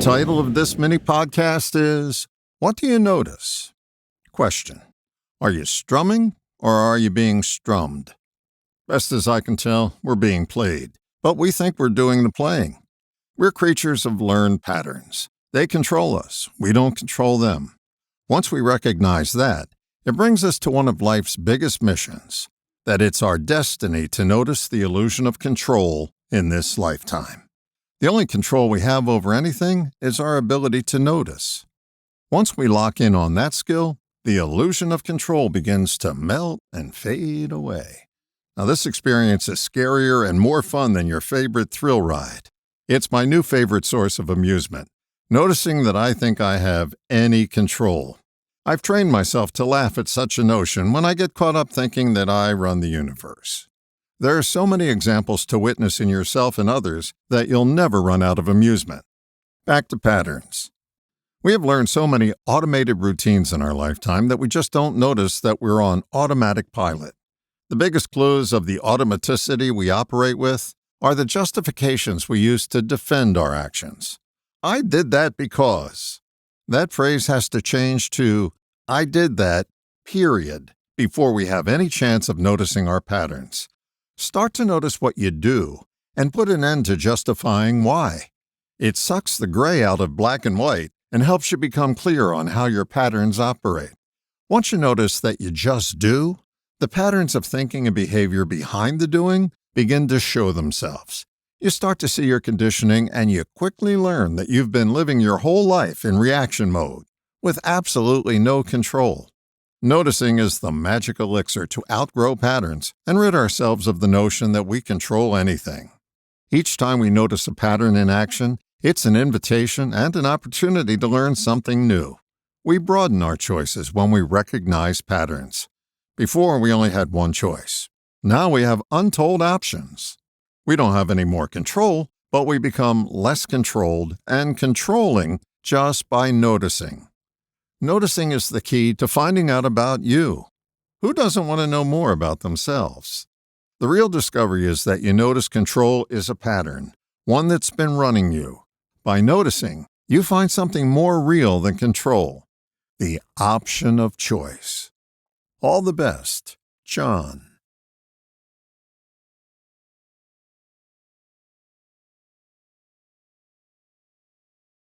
title of this mini podcast is, What Do You Notice? Question. Are you strumming or are you being strummed? Best as I can tell, we're being played, but we think we're doing the playing. We're creatures of learned patterns. They control us. We don't control them. Once we recognize that, it brings us to one of life's biggest missions, that it's our destiny to notice the illusion of control in this lifetime. The only control we have over anything is our ability to notice. Once we lock in on that skill, the illusion of control begins to melt and fade away. Now, this experience is scarier and more fun than your favorite thrill ride. It's my new favorite source of amusement, noticing that I think I have any control. I've trained myself to laugh at such a notion when I get caught up thinking that I run the universe. There are so many examples to witness in yourself and others that you'll never run out of amusement. Back to patterns. We have learned so many automated routines in our lifetime that we just don't notice that we're on automatic pilot. The biggest clues of the automaticity we operate with are the justifications we use to defend our actions. I did that because. That phrase has to change to, I did that, period, before we have any chance of noticing our patterns. Start to notice what you do and put an end to justifying why. It sucks the gray out of black and white and helps you become clear on how your patterns operate. Once you notice that you just do, the patterns of thinking and behavior behind the doing begin to show themselves. You start to see your conditioning and you quickly learn that you've been living your whole life in reaction mode with absolutely no control. Noticing is the magic elixir to outgrow patterns and rid ourselves of the notion that we control anything. Each time we notice a pattern in action, it's an invitation and an opportunity to learn something new. We broaden our choices when we recognize patterns. Before, we only had one choice. Now we have untold options. We don't have any more control, but we become less controlled and controlling just by noticing. Noticing is the key to finding out about you. Who doesn't want to know more about themselves? The real discovery is that you notice control is a pattern, one that's been running you. By noticing, you find something more real than control, the option of choice. All the best, John.